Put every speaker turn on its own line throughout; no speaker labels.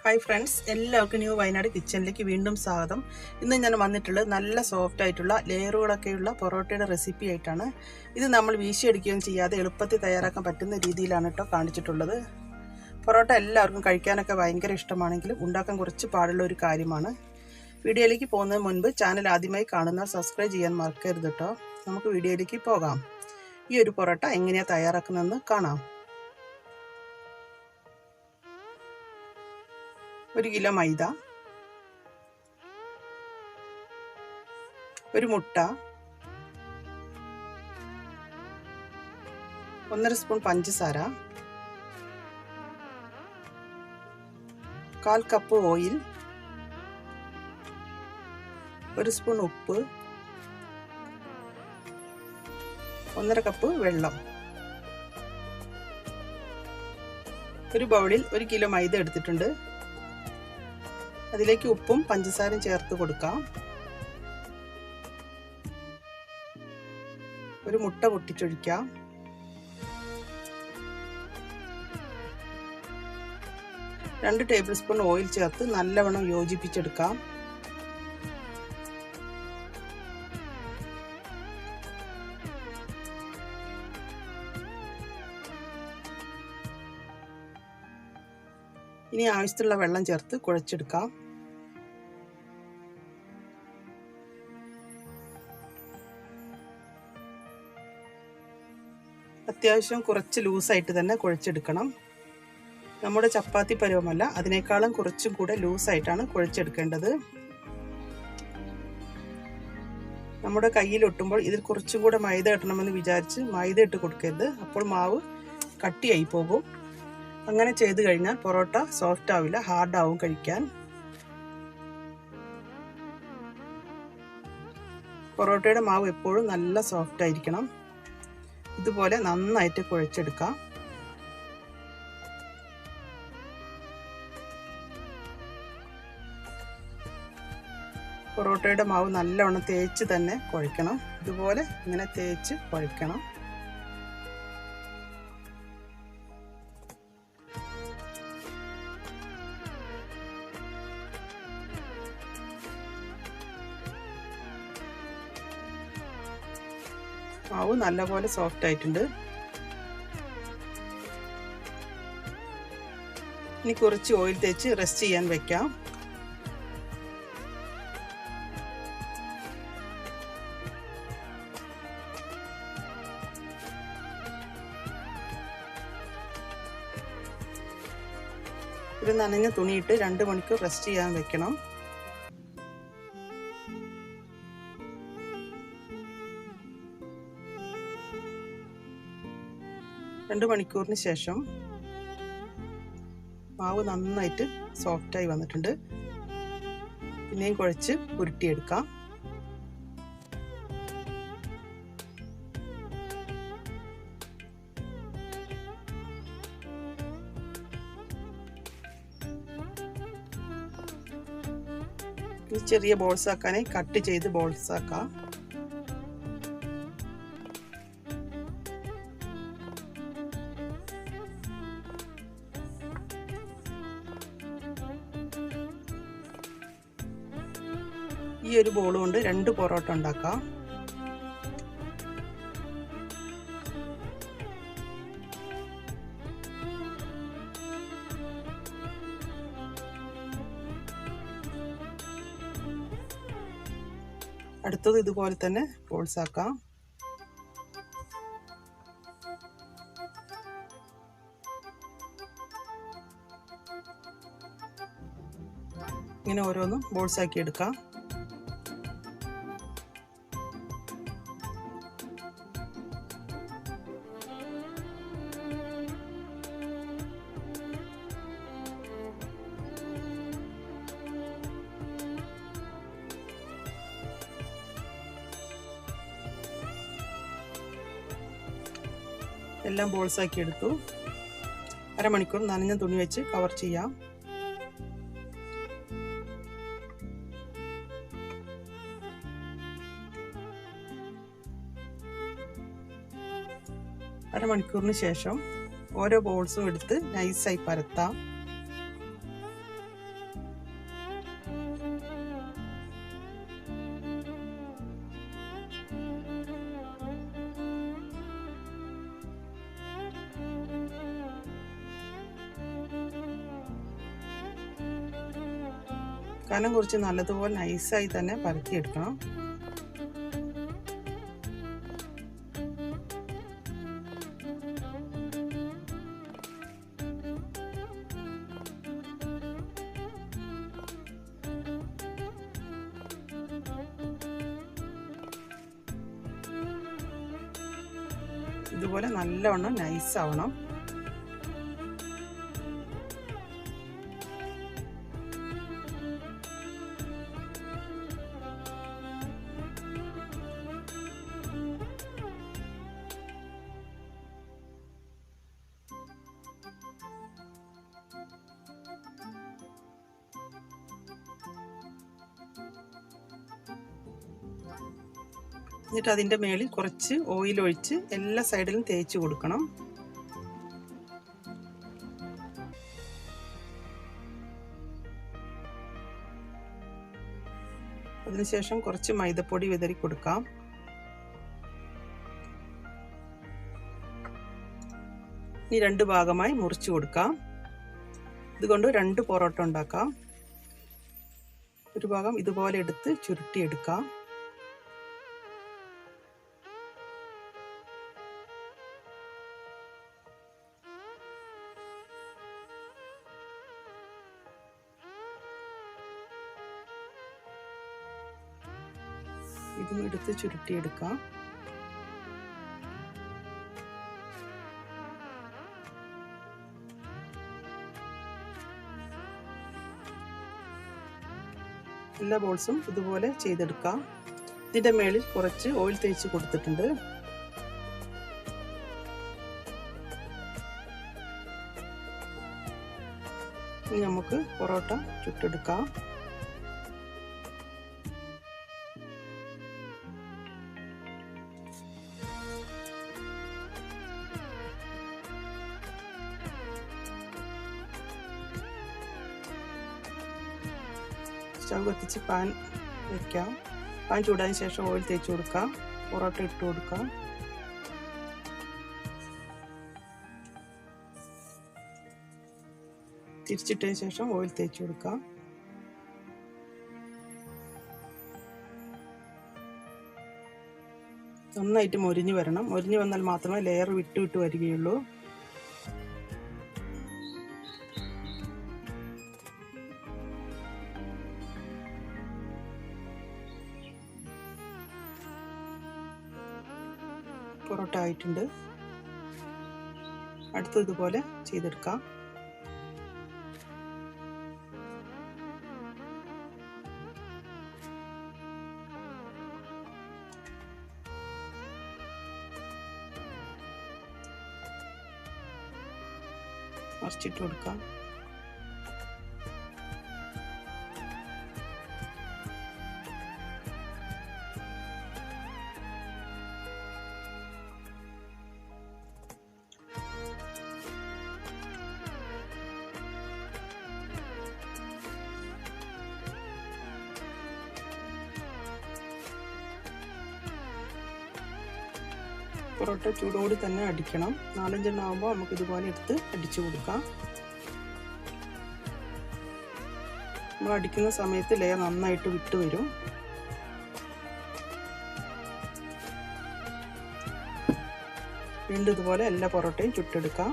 Hi friends, എല്ലാവർക്കും new Wayanad കിച്ചണിലേക്ക് വീണ്ടും സ്വാഗതം. ഇന്ന് ഞാൻ വന്നിട്ടുള്ളത് നല്ല സോഫ്റ്റ് ആയിട്ടുള്ള ലെയറുകളൊക്കെയുള്ള പൊറോട്ടയുടെ റെസിപ്പി ആയിട്ടാണ്. ഇത് നമ്മൾ വീശിയടിക്കുകയും ചെയ്യാതെ എളുപ്പത്തിൽ തയ്യാറാക്കാൻ പറ്റുന്ന രീതിയിലാണ് കേട്ടോ കാണിച്ചിട്ടുള്ളത്. പൊറോട്ട എല്ലാവർക്കും കഴിക്കാനൊക്കെ ഭയങ്കര ഇഷ്ടമാണെങ്കിലും ഉണ്ടാക്കാൻ കുറച്ച് പാടുള്ള ഒരു കാര്യമാണ്. വീഡിയോയിലേക്ക് പോകുന്നതിന് മുൻപ് ചാനൽ ആദ്യമായി കാണുന്നവർ സബ്സ്ക്രൈബ് ചെയ്യാൻ മറക്കരുത് കേട്ടോ. നമുക്ക് വീഡിയോയിലേക്ക് പോകാം. ഈ ഒരു പൊറോട്ട എങ്ങനെയാണ് തയ്യാറാക്കുന്നതെന്ന് കാണാം. 1 കിലോ മൈദ, 1 മുട്ട, 1.5 സ്പൂൺ പഞ്ചസാര, 1/4 കപ്പ് ഓയിൽ, 1 സ്പൂൺ ഉപ്പ്, 1.5 കപ്പ് വെള്ളം. ഒരു ബൗളിൽ 1 കിലോ മൈദ എടുത്തിട്ടുണ്ട്. അതിലേക്ക് ഉപ്പും പഞ്ചസാരയും ചേർത്ത് കൊടുക്കാം. ഒരു മുട്ട പൊട്ടിച്ചൊഴിക്കാം. രണ്ട് ടേബിൾ സ്പൂൺ ഓയിൽ ചേർത്ത് നല്ലവണ്ണം യോജിപ്പിച്ചെടുക്കാം. ഇനി ആവശ്യത്തിലുള്ള വെള്ളം ചേർത്ത് കുഴച്ചെടുക്കാം. അത്യാവശ്യം കുറച്ച് ലൂസായിട്ട് തന്നെ കുഴച്ചെടുക്കണം. നമ്മുടെ ചപ്പാത്തി പരുവമല്ല, അതിനേക്കാളും കുറച്ചും കൂടെ ലൂസായിട്ടാണ് കുഴച്ചെടുക്കേണ്ടത്. നമ്മുടെ കയ്യിൽ ഒട്ടുമ്പോൾ ഇതിൽ കുറച്ചും കൂടെ മൈദ ഇടണമെന്ന് വിചാരിച്ച് മൈദ ഇട്ട് കൊടുക്കരുത്. അപ്പോൾ മാവ് കട്ടിയായി പോകും. അങ്ങനെ ചെയ്ത് കഴിഞ്ഞാൽ പൊറോട്ട സോഫ്റ്റ് ആവില്ല, ഹാർഡാവും കഴിക്കാൻ. പൊറോട്ടയുടെ മാവ് എപ്പോഴും നല്ല സോഫ്റ്റ് ആയിരിക്കണം. ഇതുപോലെ നന്നായിട്ട് കുഴച്ചെടുക്കാം. പൊറോട്ടയുടെ മാവ് നല്ലവണ്ണം തേച്ച് തന്നെ കുഴക്കണം. ഇതുപോലെ ഇങ്ങനെ തേച്ച് കുഴക്കണം. മാവ് നല്ലപോലെ സോഫ്റ്റ് ആയിട്ടുണ്ട്. ഇനി കുറച്ച് ഓയിൽ തേച്ച് റെസ്റ്റ് ചെയ്യാൻ വെക്കാം. ഒരു നനഞ്ഞ തുണിയിട്ട് 2 മണിക്കൂർ റെസ്റ്റ് ചെയ്യാൻ വെക്കണം. രണ്ട് മണിക്കൂറിന് ശേഷം മാവ് നന്നായിട്ട് സോഫ്റ്റായി വന്നിട്ടുണ്ട്. പിന്നെയും കുഴച്ച് ഉരുട്ടിയെടുക്കാം. ഈ ചെറിയ ബോൾസ് ആക്കാനായി കട്ട് ചെയ്ത് ബോൾസ് ആക്കാം. ഈ ഒരു ബോൾ കൊണ്ട് 2 പൊറോട്ട ഉണ്ടാക്കാം. അടുത്തത് ഇതുപോലെ തന്നെ ബോൾസ് ആക്കാം. ഇങ്ങനെ ഓരോന്നും ബോൾസ് ആക്കി എടുക്കാം. എല്ലാം ബോൾസ് ആക്കി എടുത്തു. അരമണിക്കൂർ നനഞ്ഞ തുണി വെച്ച് കവർ ചെയ്യാം. അരമണിക്കൂറിന് ശേഷം ഓരോ ബോൾസും എടുത്ത് നൈസായി പരത്താം. കനം കുറച്ച് നല്ലതുപോലെ നൈസായി തന്നെ പരത്തിയെടുക്കണം. ഇതുപോലെ നല്ലവണ്ണം നൈസാവണം. എന്നിട്ട് അതിൻ്റെ മേളിൽ കുറച്ച് ഓയിൽ ഒഴിച്ച് എല്ലാ സൈഡിലും തേച്ച് കൊടുക്കണം. അതിനുശേഷം കുറച്ച് മൈദപ്പൊടി വിതറി കൊടുക്കാം. ഇനി 2 ഭാഗമായി മുറിച്ച് കൊടുക്കാം. ഇതുകൊണ്ട് 2 പൊറോട്ട ഉണ്ടാക്കാം. ഒരു ഭാഗം ഇതുപോലെ എടുത്ത് ചുരുട്ടിയെടുക്കാം. ഇതും എടുത്ത് ചുരുട്ടിയെടുക്കാം. എല്ലാ ബോൾസും ഇതുപോലെ ചെയ്തെടുക്കാം. ഇതിൻ്റെ മേളിൽ കുറച്ച് ഓയിൽ തേച്ച് കൊടുത്തിട്ടുണ്ട്. ഇനി നമുക്ക് പൊറോട്ട ചുട്ടെടുക്കാം. സ്റ്റവ് കത്തിച്ച് പാൻ വയ്ക്കാം. പാൻ ചൂടായതിനു ശേഷം ഓയിൽ തേച്ച് കൊടുക്കാം. പൊറോട്ട ഇട്ട് കൊടുക്കാം. തിരിച്ചിട്ടതിന് ശേഷം ഓയിൽ തേച്ച് കൊടുക്കാം. നന്നായിട്ട് മൊരിഞ്ഞ് വരണം. മൊരിഞ്ഞ് വന്നാൽ മാത്രമേ ലെയർ വിട്ട് വിട്ട് വരികയുള്ളൂ. പൊറോട്ട ആയിട്ടുണ്ട്. അടുത്തത് ഇതുപോലെ ചെയ്തെടുക്കാം. മറിച്ചിട്ട് കൊടുക്കാം. പൊറോട്ട ചൂടോടെ തന്നെ അടിക്കണം. 4-5 എണ്ണം ആകുമ്പോൾ നമുക്ക് ഇതുപോലെ എടുത്ത് അടിച്ചു കൊടുക്കാം. നമ്മൾ അടിക്കുന്ന സമയത്ത് ലെയർ നന്നായിട്ട് വിട്ട് വരും. വീണ്ടും ഇതുപോലെ എല്ലാ പൊറോട്ടയും ചുട്ടെടുക്കാം.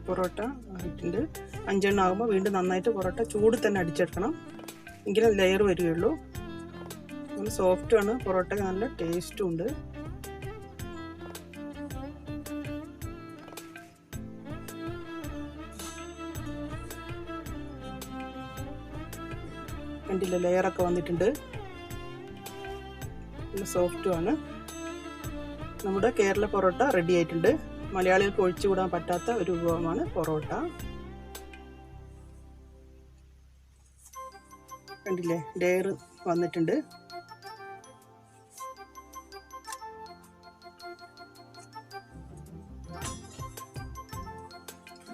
പൊറോട്ട ആയിട്ടുണ്ട്. 5 എണ്ണം ആകുമ്പോൾ വീണ്ടും നന്നായിട്ട് പൊറോട്ട ചൂട് തന്നെ അടിച്ചെടുക്കണം. എങ്കിലേ ലെയർ വരികയുള്ളൂ. നല്ല സോഫ്റ്റാണ് പൊറോട്ട, നല്ല ടേസ്റ്റും ഉണ്ട്. കണ്ടില്ല, ലെയറൊക്കെ വന്നിട്ടുണ്ട്. നല്ല സോഫ്റ്റുമാണ്. നമ്മുടെ കേരള പൊറോട്ട റെഡി ആയിട്ടുണ്ട്. മലയാളികൾക്ക് ഒഴിച്ചുകൂടാൻ പറ്റാത്ത ഒരു വിഭവമാണ് പൊറോട്ട. കണ്ടില്ലേ, ലെയർ വന്നിട്ടുണ്ട്.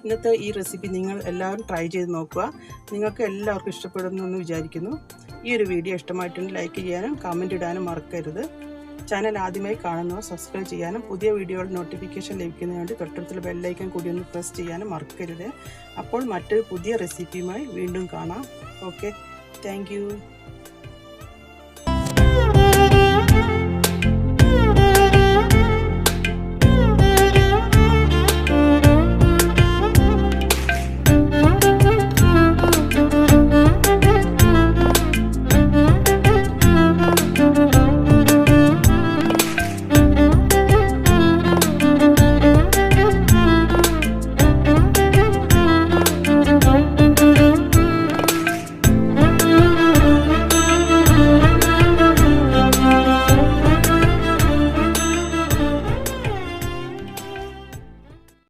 ഇന്നത്തെ ഈ റെസിപ്പി നിങ്ങൾ എല്ലാവരും ട്രൈ ചെയ്ത് നോക്കുക. നിങ്ങൾക്ക് എല്ലാവർക്കും ഇഷ്ടപ്പെടുമെന്ന് വിചാരിക്കുന്നു. ഈ ഒരു വീഡിയോ ഇഷ്ടമായിട്ടുണ്ടെങ്കിൽ ലൈക്ക് ചെയ്യാനും കമൻറ്റ് ഇടാനും മറക്കരുത്. ചാനൽ ആദ്യമായി കാണുന്നവർ സബ്സ്ക്രൈബ് ചെയ്യാനും പുതിയ വീഡിയോയുടെ നോട്ടിഫിക്കേഷൻ ലഭിക്കുന്നതിന് വേണ്ടി തൊട്ടടുത്തുള്ള ബെല്ലൈക്കൺ കൂടി ഒന്ന് പ്രസ് ചെയ്യാനും മറക്കരുത്. അപ്പോൾ മറ്റൊരു പുതിയ റെസിപ്പിയുമായി വീണ്ടും കാണാം. Okay, thank you.